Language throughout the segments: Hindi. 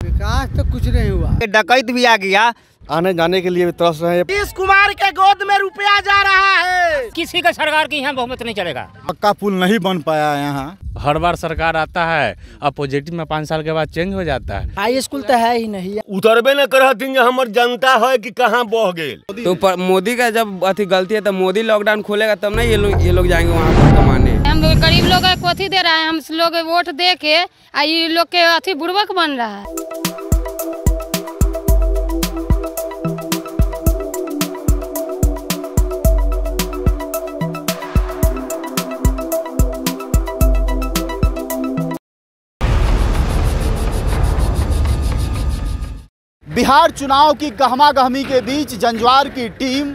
विकास तो कुछ नहीं हुआ, डकैत भी आ गया, आने जाने के लिए भी तरस रहे हैं। नीतीश कुमार के गोद में रुपया जा रहा है। किसी का सरकार की यहाँ बहुमत नहीं चलेगा। पक्का पुल नहीं बन पाया यहाँ। हर बार सरकार आता है, अपोजिट में 5 साल के बाद चेंज हो जाता है। हाई स्कूल तो है ही नहीं। उतरबे न करहथिन, हमार जनता है कि कहाँ बह गए। तो मोदी का जब अथी गलती है, तब मोदी लॉकडाउन खोलेगा तब नहीं ये लोग जाएंगे वहाँ पर कमाने। हम लोग गरीब लोग कथी दे रहा है, हम लोग वोट दे के ये लोग के अथी बुड़बक बन रहा है। बिहार चुनाव की गहमागहमी के बीच जंजवार की टीम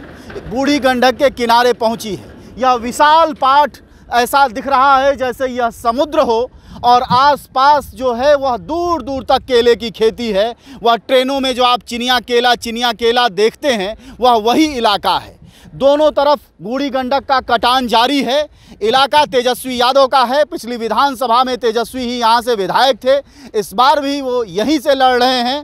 बूढ़ी गंडक के किनारे पहुंची है। यह विशाल पाठ ऐसा दिख रहा है जैसे यह समुद्र हो और आसपास जो है वह दूर दूर तक केले की खेती है। वह ट्रेनों में जो आप चिनिया केला देखते हैं वह वही इलाका है। दोनों तरफ बूढ़ी गंडक का कटान जारी है। इलाका तेजस्वी यादव का है। पिछली विधानसभा में तेजस्वी ही यहाँ से विधायक थे, इस बार भी वो यहीं से लड़ रहे हैं।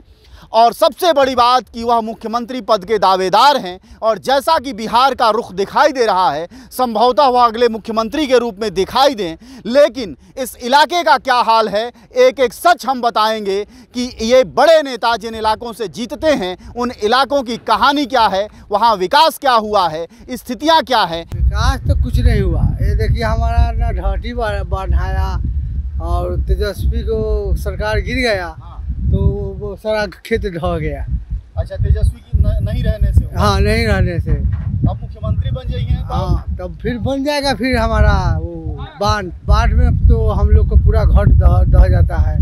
और सबसे बड़ी बात कि वह मुख्यमंत्री पद के दावेदार हैं और जैसा कि बिहार का रुख दिखाई दे रहा है, संभवतः वह अगले मुख्यमंत्री के रूप में दिखाई दें। लेकिन इस इलाके का क्या हाल है, एक एक सच हम बताएंगे कि ये बड़े नेता जिन इलाकों से जीतते हैं उन इलाकों की कहानी क्या है, वहाँ विकास क्या हुआ है, स्थितियाँ क्या हैं। विकास तो कुछ नहीं हुआ। ये देखिए हमारा ना ढाटी बढ़ाया और तेजस्वी को सरकार गिर गया तो वो सारा खेत ढह गया। अच्छा, तेजस्वी की नहीं रहने से? हाँ, नहीं रहने से। अब मुख्यमंत्री बन जाएंगे? हाँ, तब फिर बन जाएगा। फिर हमारा वो बाढ़ में तो हम लोग को पूरा घर दह जाता है।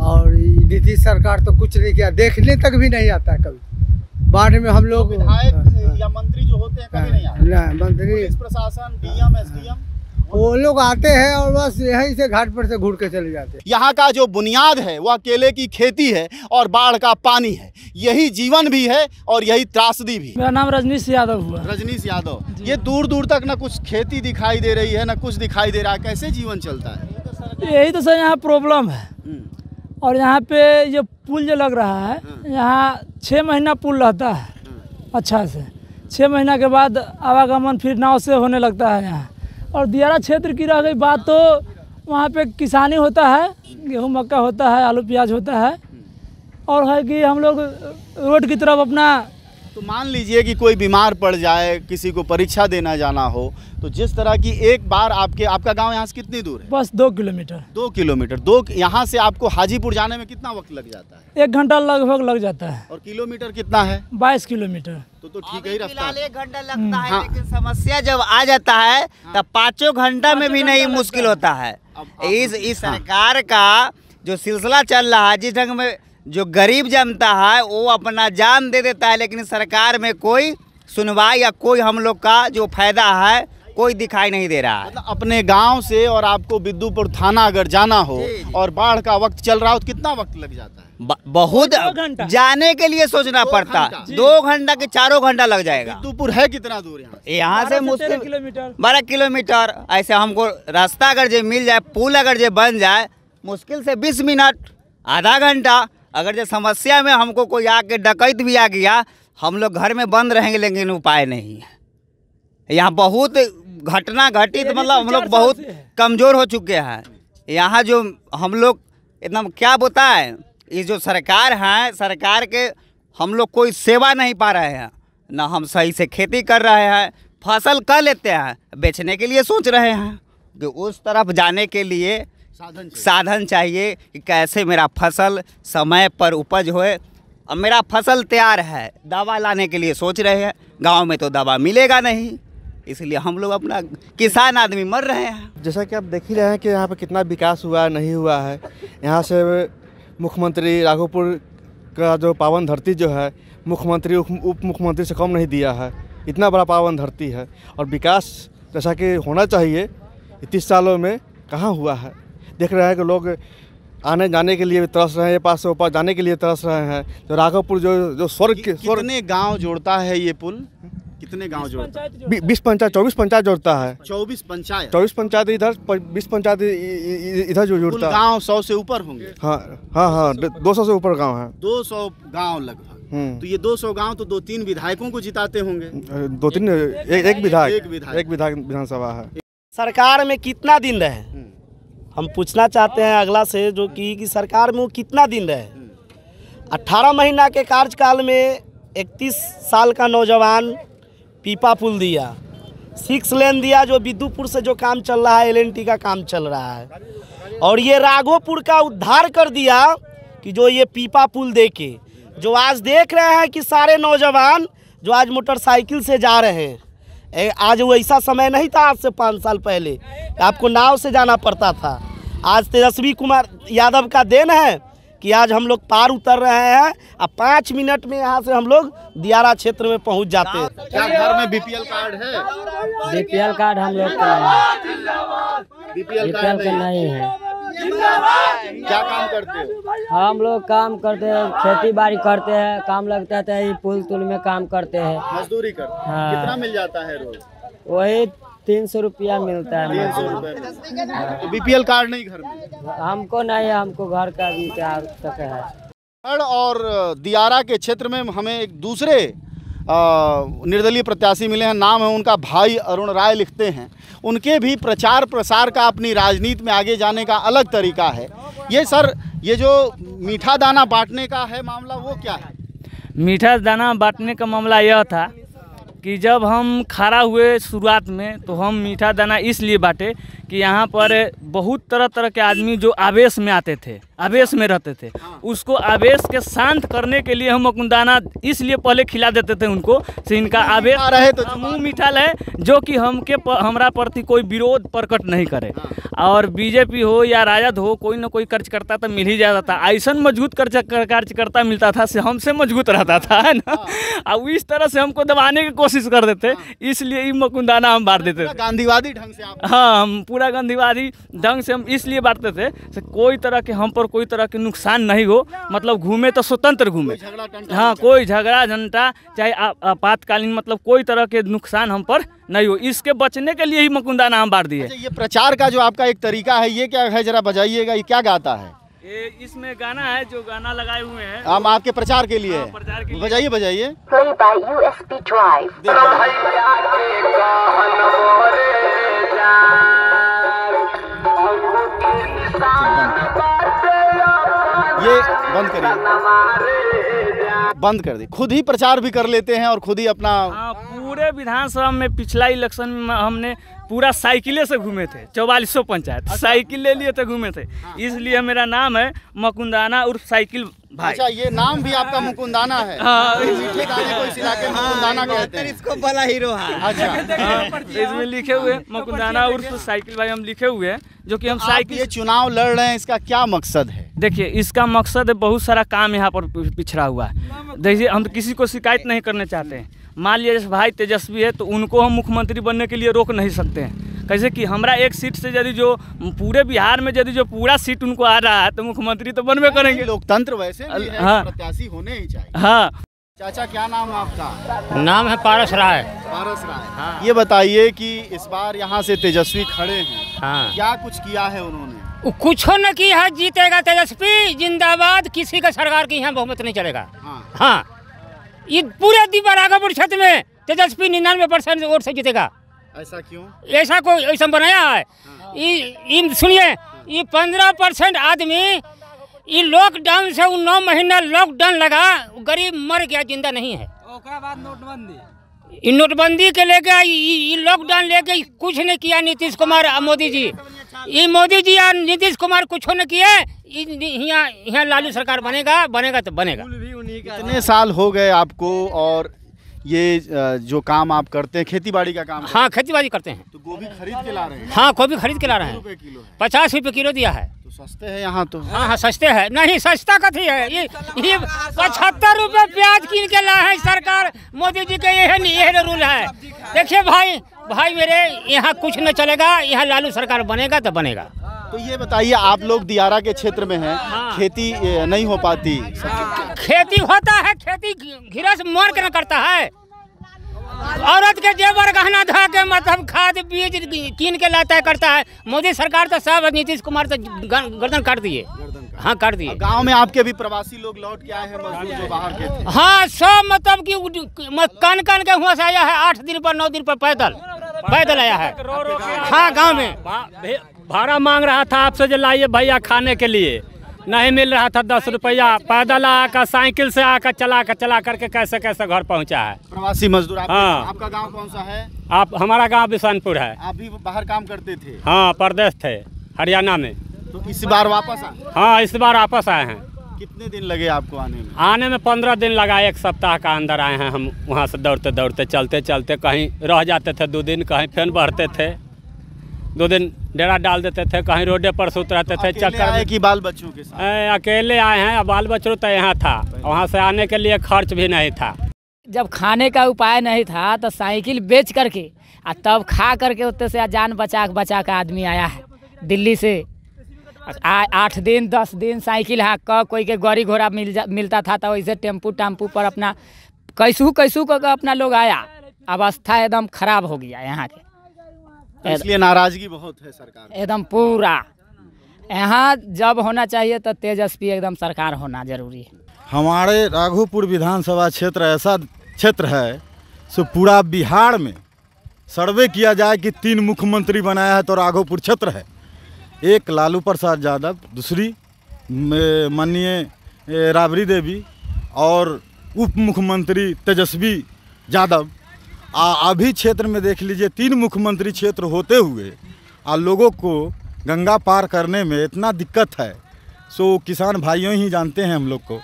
और नीतीश सरकार तो कुछ नहीं किया, देखने तक भी नहीं आता कभी। बाढ़ में हम लोग विधायक या मंत्री जो होते हैं कभी नहीं आते? मंत्री, पुलिस प्रशासन, डीएम, एसडीएम वो लोग आते हैं और बस यहीं से घाट पर से घूर के चले जाते हैं। यहाँ का जो बुनियाद है वह केले की खेती है और बाढ़ का पानी है। यही जीवन भी है और यही त्रासदी भी। मेरा नाम रजनीश यादव हुआ। रजनीश यादव, ये दूर दूर तक ना कुछ खेती दिखाई दे रही है ना कुछ दिखाई दे रहा है, कैसे जीवन चलता है? यही तो सर यहाँ प्रॉब्लम है। और यहाँ पे ये पुल जो लग रहा है, यहाँ 6 महीना पुल रहता है अच्छा से। 6 महीना के बाद आवागमन फिर नाव से होने लगता है यहाँ। और दियारा क्षेत्र की रह गई बात, तो वहाँ पे किसानी होता है, गेहूँ मक्का होता है, आलू प्याज होता है। और है कि हम लोग रोड की तरफ अपना, तो मान लीजिए कि कोई बीमार पड़ जाए, किसी को परीक्षा देना जाना हो, तो जिस तरह की एक बार आपका गांव यहाँ से कितनी दूर है? बस 2 किलोमीटर। 2 किलोमीटर। यहाँ से आपको हाजीपुर जाने में कितना वक्त लग जाता है? 1 घंटा लगभग लग जाता है। और किलोमीटर कितना है? 22 किलोमीटर। तो ठीक ही रास्ता है। 1 घंटा लगता है। लेकिन समस्या जब आ जाता है तब 5 घंटा में भी नहीं मुश्किल होता है। इस सरकार का जो सिलसिला चल रहा है, जिस ढंग में जो गरीब जनता है वो अपना जान दे देता है, लेकिन सरकार में कोई सुनवाई या कोई हम लोग का जो फायदा है कोई दिखाई नहीं दे रहा है। मतलब अपने गांव से और आपको बिद्दुपुर थाना अगर जाना हो और बाढ़ का वक्त चल रहा हो तो कितना वक्त लग जाता है? बहुत जाने के लिए सोचना पड़ता। 2 घंटा के 4 घंटा लग जाएगा। बिद्दुपुर है कितना दूर? यहाँ से मुश्किल 12 किलोमीटर। ऐसे हमको रास्ता अगर जो मिल जाए, पुल अगर जो बन जाए, मुश्किल से 20 मिनट, आधा घंटा। अगर जो समस्या में हमको कोई आके डकैत भी आ गया, हम लोग घर में बंद रहेंगे, लेकिन उपाय नहीं है। यहाँ बहुत घटना घटित, मतलब हम लोग बहुत कमज़ोर हो चुके हैं। यहाँ जो हम लोग एकदम क्या बताएं, ये जो सरकार है, सरकार के हम लोग कोई सेवा नहीं पा रहे हैं। ना हम सही से खेती कर रहे हैं, फसल कर लेते हैं, बेचने के लिए सोच रहे हैं कि उस तरफ जाने के लिए साधन चाहिए कि कैसे मेरा फसल समय पर उपज होए। अब मेरा फसल तैयार है, दवा लाने के लिए सोच रहे हैं, गांव में तो दवा मिलेगा नहीं, इसलिए हम लोग अपना किसान आदमी मर रहे हैं। जैसा कि आप देख ही रहे हैं कि यहाँ पे कितना विकास हुआ नहीं हुआ है। यहाँ से मुख्यमंत्री राघोपुर का जो पावन धरती जो है, मुख्यमंत्री उप मुख्यमंत्री से कम नहीं दिया है। इतना बड़ा पावन धरती है और विकास जैसा कि होना चाहिए 30 सालों में कहाँ हुआ है। देख रहे हैं कि लोग आने जाने के लिए भी तरस रहे हैं, पास से ऊपर जाने के लिए तरस रहे हैं। तो राघोपुर जो स्वर्ग कितने गांव जोड़ता है ये पुल? कितने गांव जोड़ता है? 20 पंचायत 24 पंचायत जोड़ता है। 24 पंचायत 24 पंचायत इधर 20 पंचायत इधर जो जोड़ता है। गांव 100 से ऊपर होंगे। हाँ 200 से ऊपर गांव है। 200 गांव लगभग। तो ये 200 गांव तो 2-3 विधायकों को जिताते होंगे। 2-3 एक विधायक विधानसभा है। सरकार में कितना दिन रहे हम पूछना चाहते हैं अगला से जो कि सरकार में वो कितना दिन रहे। 18 महीना के कार्यकाल में 31 साल का नौजवान पीपा पुल दिया, 6 लेन दिया, जो बिद्दुपुर से जो काम चल रहा है LNT का काम चल रहा है, और ये राघोपुर का उद्धार कर दिया कि जो ये पीपा पुल दे के जो आज देख रहे हैं कि सारे नौजवान जो आज मोटरसाइकिल से जा रहे हैं। आज वो ऐसा समय नहीं था आज से 5 साल पहले आपको नाव से जाना पड़ता था। आज तेजस्वी कुमार यादव का देन है कि आज हम लोग पार उतर रहे हैं। अब 5 मिनट में यहाँ से हम लोग दियारा क्षेत्र में पहुँच जाते हैं। क्या घर में BPL कार्ड है? BPL कार्ड हम लोग का BPL कार्ड नहीं है। क्या काम करते हो? हम लोग काम करते हैं, खेती बाड़ी करते हैं, काम लगता है पुल तुल में काम करते हैं, मजदूरी करते हैं। हाँ। कितना मिल जाता है रोज? वही 300 रुपया मिलता है। 300 रुपये। तो BPL कार्ड नहीं घर में? हमको नहीं है, हमको घर का भी क्या तक है। और दियारा के क्षेत्र में हमें एक दूसरे निर्दलीय प्रत्याशी मिले हैं। नाम है उनका भाई अरुण राय लिखते हैं। उनके भी प्रचार प्रसार का अपनी राजनीति में आगे जाने का अलग तरीका है। ये सर, ये जो मीठा दाना बांटने का है मामला, वो क्या है? मीठा दाना बांटने का मामला यह था कि जब हम खड़ा हुए शुरुआत में तो हम मीठा दाना इसलिए बांटे कि यहाँ पर बहुत तरह तरह के आदमी जो आवेश में आते थे, आवेश में रहते थे, उसको आवेश के शांत करने के लिए हम दाना इसलिए पहले खिला देते थे उनको से इनका आवेश रहे तो मुँह मीठा रहे, जो कि हमरा प्रति कोई विरोध प्रकट नहीं करे। और बीजेपी हो या राजद हो, कोई ना कोई कार्यकर्ता तो मिल ही जाता था। ऐसा मजबूत कार्यकर्ता मिलता था से हमसे मजबूत रहता था, है ना। और इस तरह से हमको दबाने की कोशिश कर देते, इसलिए मकुंदाना हम बांट देते थे। गांधीवादी ढंग से आप? हाँ, हम पूरा गांधीवादी ढंग से हम इसलिए बांटते थे से कोई तरह के हम पर कोई तरह के नुकसान नहीं हो, मतलब घूमे तो स्वतंत्र घूमे। हाँ, कोई झगड़ा झंटा चाहे आपातकालीन मतलब कोई तरह के नुकसान हम पर नहीं हो, इसके बचने के लिए ही मकुंदाना हम बांट दिए। ये प्रचार का जो आपका एक तरीका है, ये क्या है, जरा बजाइएगा, ये क्या गाता है? इसमें गाना है, जो गाना लगाए हुए हैं हम आपके प्रचार के लिए। बजाइए बजाइए। ये बंद करिए, बंद कर दी। खुद ही प्रचार भी कर लेते हैं और खुद ही अपना। पूरे विधानसभा में पिछला इलेक्शन में हमने पूरा साइकिले से घूमे थे, 4400 पंचायत साइकिल ले लिए थे, घूमे थे। इसलिए मेरा नाम है मकुंदाना उर्फ साइकिल भाई। अच्छा, ये नाम भी आपका मुकुंदाना है? हाँ, मीठे दाने को इस इलाके में मुकुंदाना कहते हैं। इसको बड़ा हीरो है। अच्छा, इसमें लिखे हुए मकुंदाना उर्फ साइकिल भाई हम लिखे हुए हैं, जो कि हम साइकिल। ये चुनाव लड़ रहे हैं, इसका क्या मकसद है? देखिए, इसका मकसद है बहुत सारा काम यहाँ पर पिछड़ा हुआ है। देखिए, हम तो किसी को शिकायत नहीं करना चाहते हैं। मान लिया जैसे भाई तेजस्वी है तो उनको हम मुख्यमंत्री बनने के लिए रोक नहीं सकते हैं। कैसे कि हमारा एक सीट से यदि जो पूरे बिहार में यदि जो पूरा सीट उनको आ रहा है तो मुख्यमंत्री तो बनवे करेंगे। लोकतंत्र वैसे भी है, हाँ, प्रत्याशी होने ही चाहिए। हाँ। चाचा, क्या नाम है आपका? नाम है पारस राय। पारस राय। हाँ। ये बताइए कि इस बार यहाँ से तेजस्वी खड़े हैं, हाँ, क्या कुछ किया है उन्होंने? कुछ न किया है, जीतेगा तेजस्वी जिंदाबाद। किसी का सरकार की यहाँ बहुमत नहीं चलेगा। हाँ, ये पूरे राघोपुर क्षेत्र में तेजस्वी 99% वोट से जीतेगा। ऐसा क्यों? ऐसा कोई ऐसा बनाया है? ये सुनिए, ये 15% आदमी ये लॉकडाउन से 9 महीना लॉकडाउन लगा, गरीब मर गया, जिंदा नहीं है। बाद नोटबंदी, ये नोटबंदी के लेके ये लॉकडाउन लेके कुछ नहीं किया नीतीश कुमार और मोदी जी। ये मोदी जी और नीतीश कुमार कुछ न किए। यहाँ लालू सरकार बनेगा तो बनेगा। कितने साल हो गए आपको, और ये जो काम आप करते हैं खेती बाड़ी का काम? हाँ, खेती बाड़ी करते हैं। तो गोभी खरीद के ला रहे हैं? हाँ, गोभी खरीद के ला रहे हैं। 50 रुपये किलो दिया है। तो सस्ते हैं यहाँ तो? हाँ, सस्ते है। नहीं, सस्ता कथी है, ये 75 रुपये प्याज कीन के ला है सरकार। मोदी जी के यही रूल है। देखिए भाई मेरे, यहाँ कुछ न चलेगा, यहाँ लालू सरकार बनेगा तो बनेगा। तो ये बताइए, आप लोग दियारा के क्षेत्र में हैं, हाँ, खेती नहीं हो पाती? खेती होता है, खेती घिरस मार के न करता है। औरत के जेवर गहना धा के मतलब खाद बीज कीन के लाता है करता है। मोदी सरकार तो सब नीतीश कुमार तो गर्दन काट दिए। हाँ काट दिए। गांव में आपके भी प्रवासी लोग लौट के आए हैं, मजदूर जो बाहर के थे। हाँ सब मतलब कि कन के हुआ से आया है 8 दिन पर 9 दिन पर पैदल आया है। हाँ गाँव में भाड़ा मांग रहा था आपसे जो लाइए भैया खाने के लिए, नहीं मिल रहा था 10 रुपया। पैदल आकर साइकिल से आकर चला करके कैसे कैसे घर पहुंचा है। प्रवासी मजदूर। हाँ। आपका गांव कौन सा है? हमारा गांव बिशनपुर है। आप भी बाहर काम करते थे? हाँ परदेश थे हरियाणा में। तो इस बार वापस आए? हाँ इस बार वापस आए हैं। कितने दिन लगे आपको आने में? आने में 15 दिन लगा, 1 सप्ताह का अंदर आए हैं हम। वहाँ से दौड़ते दौड़ते चलते चलते कहीं रह जाते थे 2 दिन, कहीं फिर बढ़ते थे 2 दिन डेरा डाल देते थे, कहीं रोडे पर सुत रहते थे। चक्कर की बाल बच्चों के साथ? अकेले आए हैं। बाल बच्चों तो यहाँ था, वहाँ से आने के लिए खर्च भी नहीं था। जब खाने का उपाय नहीं था तो साइकिल बेच करके तब खा करके उत्ते से जान बचा के आदमी आया है दिल्ली से। 8 दिन 10 दिन साइकिल हाँक कर कोई के गाड़ी घोड़ा मिलता था तो वैसे टेम्पू पर अपना कैसू कर अपना लोग आया। अवस्था एकदम खराब हो गया यहाँ के। इसलिए नाराजगी बहुत है सरकार, एकदम पूरा। यहाँ जब होना चाहिए तो तेजस्वी एकदम सरकार होना जरूरी है। हमारे राघोपुर विधानसभा क्षेत्र ऐसा क्षेत्र है सो पूरा बिहार में सर्वे किया जाए कि 3 मुख्यमंत्री बनाया है तो राघोपुर क्षेत्र है। एक लालू प्रसाद यादव, दूसरी माननीय राबड़ी देवी और उप मुख्यमंत्री तेजस्वी यादव। अभी क्षेत्र में देख लीजिए 3 मुख्यमंत्री क्षेत्र होते हुए लोगों को गंगा पार करने में इतना दिक्कत है सो किसान भाइयों ही जानते हैं हम लोग को।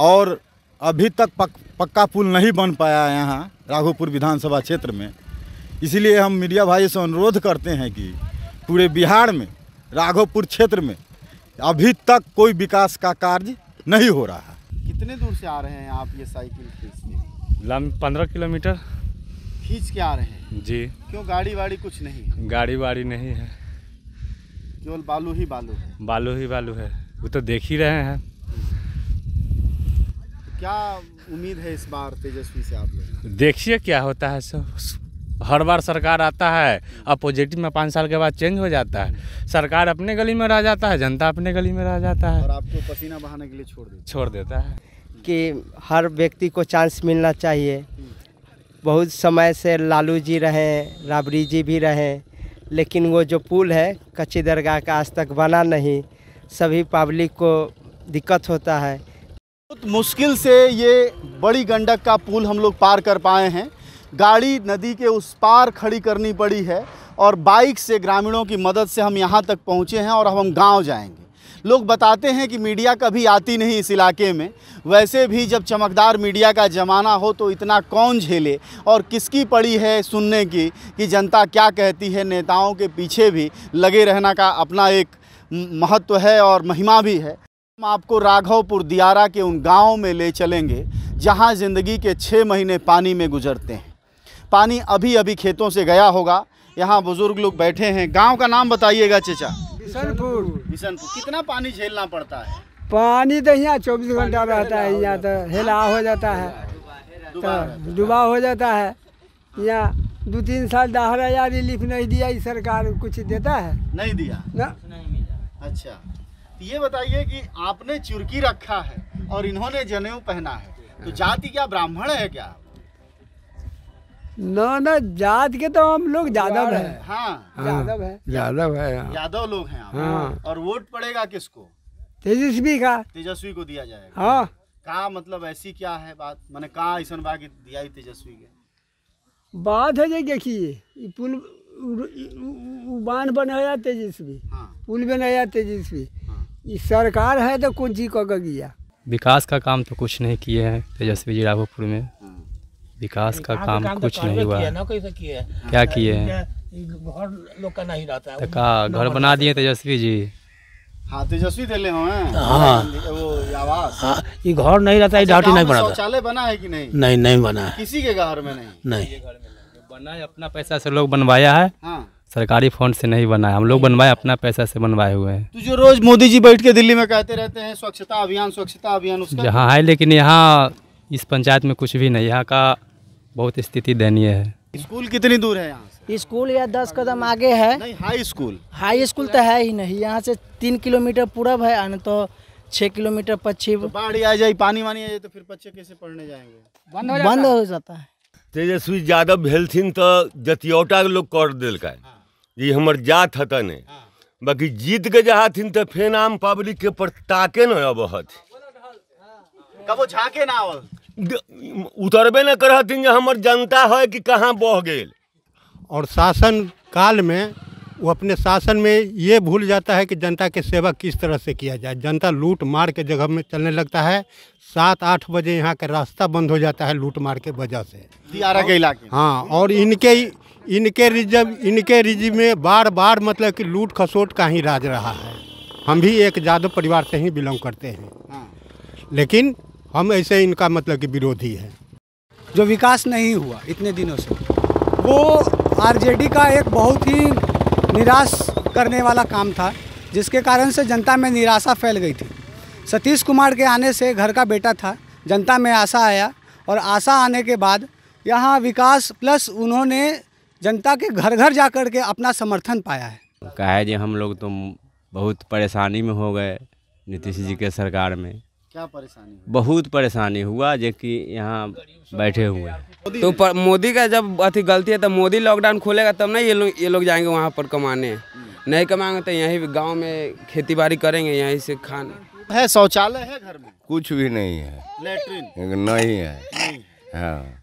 और अभी तक पक्का पुल नहीं बन पाया है यहाँ राघोपुर विधानसभा क्षेत्र में। इसीलिए हम मीडिया भाइयों से अनुरोध करते हैं कि पूरे बिहार में राघोपुर क्षेत्र में अभी तक कोई विकास का कार्य नहीं हो रहा है। कितने दूर से आ रहे हैं आप ये साइकिल खींचते? 15 किलोमीटर खींच के आ रहे हैं जी। क्यों गाड़ी वाड़ी कुछ नहीं? गाड़ी वाड़ी नहीं है, केवल बालू ही बालू है। बालू ही बालू है, वो तो देख ही रहे हैं। क्या उम्मीद है इस बार तेजस्वी से आप लोग? देखिए क्या होता है। सब हर बार सरकार आता है, अपोजिट में 5 साल के बाद चेंज हो जाता है। सरकार अपने गली में रह जाता है, जनता अपने गली में रह जाता है और आपको पसीना बहाने के लिए छोड़ देता है। कि हर व्यक्ति को चांस मिलना चाहिए। बहुत समय से लालू जी रहे, राबड़ी जी भी रहे, लेकिन वो जो पुल है कच्ची दरगाह का आज तक बना नहीं। सभी पब्लिक को दिक्कत होता है। बहुत मुश्किल से ये बड़ी गंडक का पुल हम लोग पार कर पाए हैं। गाड़ी नदी के उस पार खड़ी करनी पड़ी है और बाइक से ग्रामीणों की मदद से हम यहाँ तक पहुँचे हैं और अब हम गाँव जाएंगे। लोग बताते हैं कि मीडिया कभी आती नहीं इस इलाके में। वैसे भी जब चमकदार मीडिया का ज़माना हो तो इतना कौन झेले, और किसकी पड़ी है सुनने की कि जनता क्या कहती है। नेताओं के पीछे भी लगे रहना का अपना एक महत्व है और महिमा भी है। हम आपको राघवपुर दियारा के उन गाँव में ले चलेंगे जहाँ ज़िंदगी के 6 महीने पानी में गुजरते हैं। पानी अभी अभी खेतों से गया होगा। यहाँ बुजुर्ग लोग बैठे हैं। गांव का नाम बताइएगा चचा। बिशनपुर। बिशनपुर। कितना पानी झेलना पड़ता है? पानी तो यहाँ 24 घंटा रहता है। यहाँ तो हेला हो जाता है, तो डुबा हो जाता है। यहाँ 2-3 साल 10,000 रिलीफ नहीं दिया। इस सरकार कुछ देता है? नहीं दिया ना। अच्छा, ये बताइए कि आपने चुरकी रखा है और इन्होंने जनेऊ पहना है, तो जाति क्या ब्राह्मण है क्या? ना जात के तो हम लोग यादव है। हाँ यादव है। यादव है। यादव लोग हैं आप। हाँ। और वोट पड़ेगा किसको? तेजस्वी का। तेजस्वी को दिया जाएगा। हाँ। का मतलब ऐसी क्या है बात, मैंने कहा ऐसा बात दिया ही तेजस्वी के बात है। जो देखिए पुल बांध बनाया तेजस्वी। हाँ। पुल बनाया तेजस्वी। हाँ। इस सरकार है तो कौन चीज को गया। विकास का काम तो कुछ नहीं किए हैं तेजस्वी जी राघोपुर में। विकास का काम कुछ नहीं हुआ। क्या किए हैं? घर लोग का नहीं रहता है। तो घर बना दिए तेजस्वी जी। हाँ तेजस्वी दिले हैं। हाँ वो आवास। हाँ ये घर नहीं रहता है। ढाटी नहीं बना। शौचालय बना है कि नहीं? नहीं बना है। किसी के घर में नहीं। बना है अपना पैसा से लोग बनवाया है। हाँ। सरकारी फंड से नहीं बना है, हम लोग बनवाए अपना पैसा से बनवाए हुए हैं। तो जो रोज मोदी जी बैठ के दिल्ली में कहते रहते हैं स्वच्छता अभियान उसका जहाँ है, लेकिन यहाँ इस पंचायत में कुछ भी नहीं। यहाँ का बहुत स्थिति दयनीय है। स्कूल कितनी दूर है यहाँ से? स्कूल या 10 कदम आगे है। नहीं, हाई स्कूल? हाई स्कूल तो है ही नहीं, यहाँ से 3 किलोमीटर पूरब है और तो 6 किलोमीटर पश्चिम। तो बाढ़ आ जाए, पानी वानी आ जाए तो फिर बच्चे कैसे पढ़ने जाएंगे? बंद हो जाता है। तेजस्वी यादव भेलथिन तो जतियौटा लोग कर दिलक, ये हमर जात हतन, बाकी जीत के जहाथिन तो फेन आम पब्लिक के पर ताके न अब कबो झाके ना आवल, उतरबे न करहथिन हमर जनता है कि कहाँ बह गेल। और शासन काल में वो अपने शासन में ये भूल जाता है कि जनता की सेवा किस तरह से किया जाए। जनता लूट मार के जगह में चलने लगता है। 7-8 बजे यहाँ का रास्ता बंद हो जाता है लूट मार के वजह से, दियारा के इलाके। हाँ, और इनके रिजिम में बार बार मतलब कि लूट खसोट का ही राज रहा है। हम भी एक यादव परिवार से ही बिलोंग करते हैं, लेकिन हम ऐसे इनका मतलब कि विरोधी है। जो विकास नहीं हुआ इतने दिनों से, वो आरजेडी का एक बहुत ही निराश करने वाला काम था, जिसके कारण से जनता में निराशा फैल गई थी। सतीश कुमार के आने से घर का बेटा था, जनता में आशा आया, और आशा आने के बाद यहाँ विकास प्लस उन्होंने जनता के घर घर जा कर के अपना समर्थन पाया है। कहे जी हम लोग तो बहुत परेशानी में हो गए नीतीश जी के सरकार में। क्या परेशानी? बहुत परेशानी हुआ जो कि यहाँ बैठे हुए हैं। तो मोदी का जब अति गलती है तो मोदी लॉकडाउन खोलेगा तब ना ये लोग जाएंगे वहाँ पर कमाने। नहीं कमाएंगे तो यहीं गांव में खेती बाड़ी करेंगे, यहीं से खाने। है शौचालय है घर में? कुछ भी नहीं है। लेटरिन नहीं है। हाँ,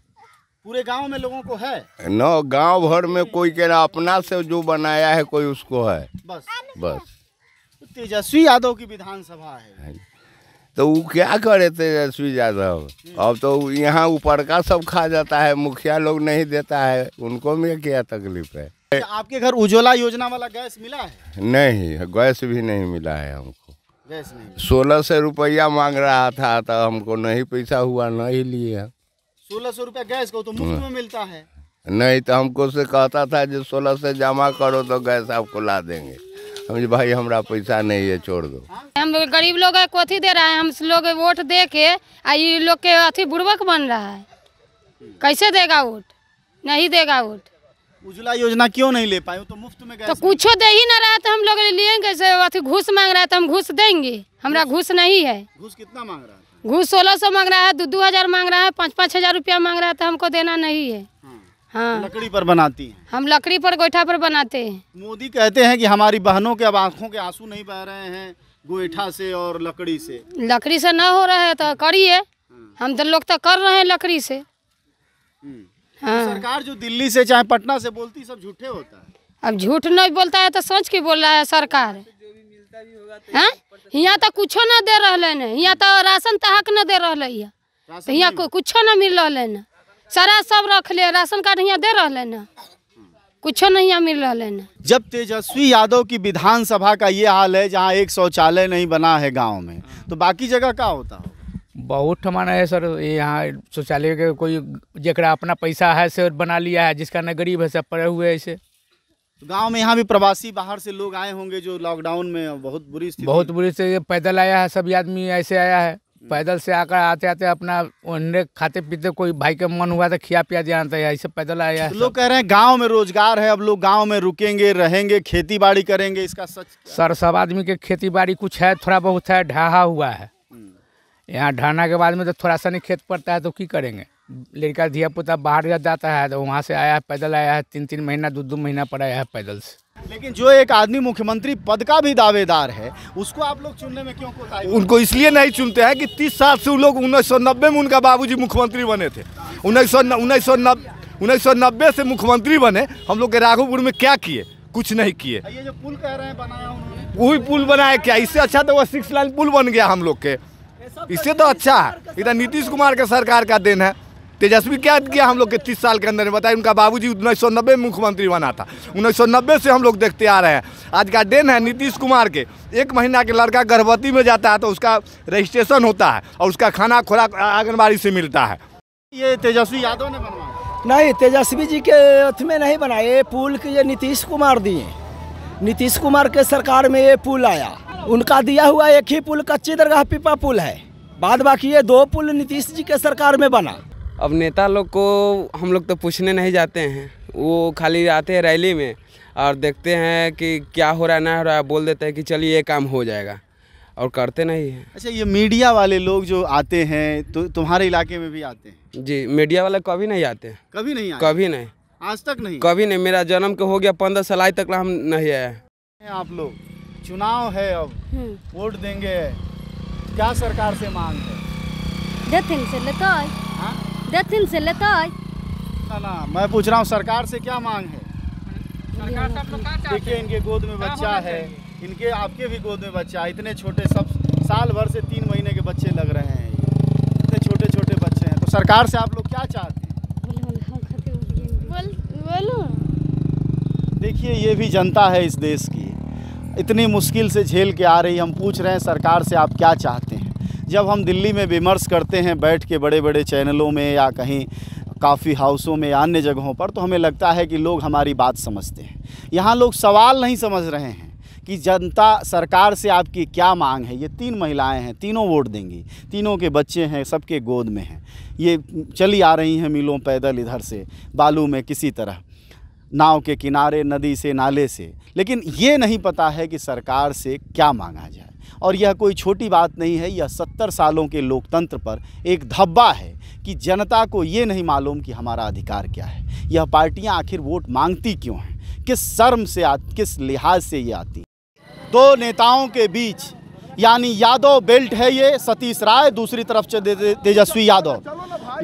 पूरे गांव में लोगों को है? न गांव भर में कोई के अपना से जो बनाया है कोई उसको है बस। तेजस्वी यादव की विधानसभा है तो वो क्या करे तेजस्वी यादव? अब तो यहाँ ऊपर का सब खा जाता है, मुखिया लोग नहीं देता है, उनको में क्या तकलीफ है? आपके घर उज्ज्वला योजना वाला गैस मिला है? नहीं, गैस भी नहीं मिला है हमको। गैस नहीं? 1600 रुपया मांग रहा था तो हमको नहीं पैसा हुआ, नहीं लिए। 1600 रुपया गैस को तो मुफ्त में मिलता है। नहीं तो हमको से कहता था जो 16 से जमा करो तो गैस आपको ला देंगे। हम भाई हमारा पैसा नहीं है, छोड़ दो। हम गरीब लोग है, कोथी दे रहा है, हम लोग वोट दे के ये लोग के अथी बुड़बक बन रहा है। कैसे देगा वोट? नहीं देगा वोट। उज्ज्वला योजना क्यों नहीं ले पाए? तो मुफ्त में गैस तो कुछ दे ही ना रहा है तो हम लोग लेंगे कैसे? अथी घूस मांग रहा है तो हम घूस देंगे? हमरा घूस नहीं है। घूस कितना मांग रहा है? घूस 1600 मांग रहा है, 2-2 हजार मांग रहा है, 5-5 हजार रुपया मांग रहा है, तो हमको देना नहीं है। हाँ, लकड़ी पर बनाती हैं? हम लकड़ी पर गोईठा पर बनाते हैं। मोदी कहते हैं कि हमारी बहनों के अब आंखों के आंसू नहीं बह रहे हैं गोईठा से और लकड़ी से। लकड़ी से ना हो रहा है तो करिए, हम तो लोग तो कर रहे हैं लकड़ी से। हाँ। तो सरकार जो दिल्ली से चाहे पटना से बोलती सब झूठे होता है। अब झूठ नहीं बोलता है तो सोच के बोल रहा है सरकार। यहाँ तो कुछ न दे रहे हैं, यहाँ तो राशन तहक न दे रहे हैं, तो यहाँ कुछ न मिल रहा है। सारा सब रख ले, राशन कार्ड यहाँ दे रहे हैं, कुछ नहीं यहाँ मिल रहा है। जब तेजस्वी यादव की विधानसभा का ये हाल है, जहाँ एक शौचालय नहीं बना है गांव में, तो बाकी जगह क्या होता है? बहुत हमारा है सर, यहाँ शौचालय के कोई जरा अपना पैसा है से बना लिया है, जिसका न गरीब है सब पड़े हुए ऐसे। तो गांव में यहाँ भी प्रवासी बाहर से लोग आए होंगे जो लॉकडाउन में बहुत बुरी स्थिति। बहुत बुरी से पैदल आया है, सभी आदमी ऐसे आया है, पैदल से आकर आते आते अपना उन्हें खाते पीते, कोई भाई का मन हुआ तो खिया पिया जाता है, ऐसे पैदल आया है। तो लोग कह रहे हैं गांव में रोजगार है, अब लोग गांव में रुकेंगे, रहेंगे, खेती बाड़ी करेंगे, इसका सच? सर सब आदमी के खेती बाड़ी कुछ है, थोड़ा बहुत है, ढहा हुआ है। यहाँ ढाना के बाद में तो थोड़ा सा नहीं खेत पड़ता है तो क्या करेंगे? लड़का धिया पुता बाहर जाता है तो वहाँ से आया है, पैदल आया है, 3-3 महीना 2-2 महीना पर आया है पैदल से। लेकिन जो एक आदमी मुख्यमंत्री पद का भी दावेदार है, उसको आप लोग चुनने में क्यों कोताही? उनको इसलिए नहीं चुनते हैं कि 30 साल से उन लोग 1990 में उनका बाबूजी मुख्यमंत्री बने थे। 1990 से मुख्यमंत्री बने। हम लोग के राघोपुर में क्या किए? कुछ नहीं किए। ये जो पुल कह रहे हैं बनाया उन्होंने, वही पुल बनाया क्या? इससे अच्छा तो वो 6 लाइन पुल बन गया हम लोग के, इससे तो अच्छा है। इधर नीतीश कुमार के सरकार का देन है। तेजस्वी क्या किया हम लोग के 30 साल के अंदर में? बताइए, उनका बाबूजी 1990 में मुख्यमंत्री बना था। 1990 से हम लोग देखते आ रहे हैं। आज का देन है नीतीश कुमार के। 1 महीना के लड़का गर्भवती में जाता है तो उसका रजिस्ट्रेशन होता है और उसका खाना खुराक आंगनबाड़ी से मिलता है। ये तेजस्वी यादव ने बनवाया? नहीं, तेजस्वी जी के अर्थ में नहीं बनाए पुल के, ये नीतीश कुमार दिए। नीतीश कुमार के सरकार में ये पुल आया। उनका दिया हुआ एक ही पुल कच्ची दरगाह पीपा पुल है, बाद बाकी ये 2 पुल नीतीश जी के सरकार में बना। अब नेता लोग को हम लोग तो पूछने नहीं जाते हैं, वो खाली आते हैं रैली में और देखते हैं कि क्या हो रहा है ना हो रहा है, बोल देते हैं कि चलिए ये काम हो जाएगा और करते नहीं हैं। अच्छा, ये मीडिया वाले लोग जो आते हैं तो तुम्हारे इलाके में भी आते हैं? जी, मीडिया वाले कभी नहीं आते हैं। कभी नहीं आए? कभी नहीं, आज तक नहीं? कभी नहीं। मेरा जन्म के हो गया 15 साल, आज तक हम नहीं आए। आप लोग, चुनाव है अब, वोट देंगे, क्या सरकार से मांग है? देथिन से लेता है, देथिन से लेता है ना, मैं पूछ रहा हूँ सरकार से क्या मांग है? देखिए इनके गोद में बच्चा है, इनके आपके भी गोद में बच्चा है, इतने छोटे, सब साल भर से 3 महीने के बच्चे लग रहे हैं, इतने छोटे छोटे बच्चे हैं। तो सरकार से आप लोग क्या चाहते हैं? देखिए ये भी जनता है इस देश की, इतनी मुश्किल से झेल के आ रही। हम पूछ रहे हैं सरकार से आप क्या चाहते हैं। जब हम दिल्ली में विमर्श करते हैं बैठ के बड़े बड़े चैनलों में या कहीं कॉफ़ी हाउसों में या अन्य जगहों पर, तो हमें लगता है कि लोग हमारी बात समझते हैं। यहाँ लोग सवाल नहीं समझ रहे हैं कि जनता सरकार से आपकी क्या मांग है। ये 3 महिलाएं हैं, तीनों वोट देंगी, तीनों के बच्चे हैं, सबके गोद में हैं। ये चली आ रही हैं मीलों पैदल, इधर से बालू में किसी तरह, नाव के किनारे, नदी से, नाले से, लेकिन ये नहीं पता है कि सरकार से क्या मांगा जाए। और यह कोई छोटी बात नहीं है, यह 70 सालों के लोकतंत्र पर एक धब्बा है कि जनता को ये नहीं मालूम कि हमारा अधिकार क्या है। यह पार्टियां आखिर वोट मांगती क्यों हैं, किस शर्म से किस लिहाज से ये आती। 2 नेताओं के बीच, यानी यादव बेल्ट है ये, सतीश राय, दूसरी तरफ से तेजस्वी यादव,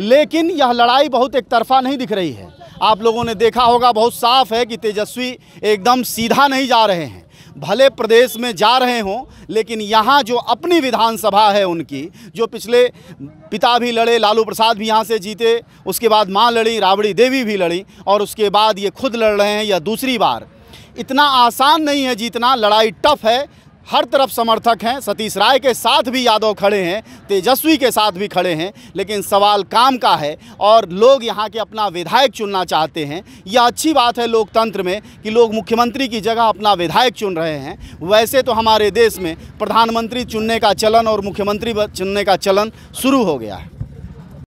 लेकिन यह लड़ाई बहुत एक तरफा नहीं दिख रही है। आप लोगों ने देखा होगा, बहुत साफ है कि तेजस्वी एकदम सीधा नहीं जा रहे हैं। भले प्रदेश में जा रहे हों, लेकिन यहाँ जो अपनी विधानसभा है उनकी, जो पिछले पिता भी लड़े, लालू प्रसाद भी यहाँ से जीते, उसके बाद माँ लड़ी, राबड़ी देवी भी लड़ी, और उसके बाद ये खुद लड़ रहे हैं यह दूसरी बार। इतना आसान नहीं है जीतना, लड़ाई टफ है, हर तरफ समर्थक हैं। सतीश राय के साथ भी यादव खड़े हैं, तेजस्वी के साथ भी खड़े हैं, लेकिन सवाल काम का है और लोग यहाँ के अपना विधायक चुनना चाहते हैं। यह अच्छी बात है लोकतंत्र में कि लोग मुख्यमंत्री की जगह अपना विधायक चुन रहे हैं। वैसे तो हमारे देश में प्रधानमंत्री चुनने का चलन और मुख्यमंत्री चुनने का चलन शुरू हो गया है।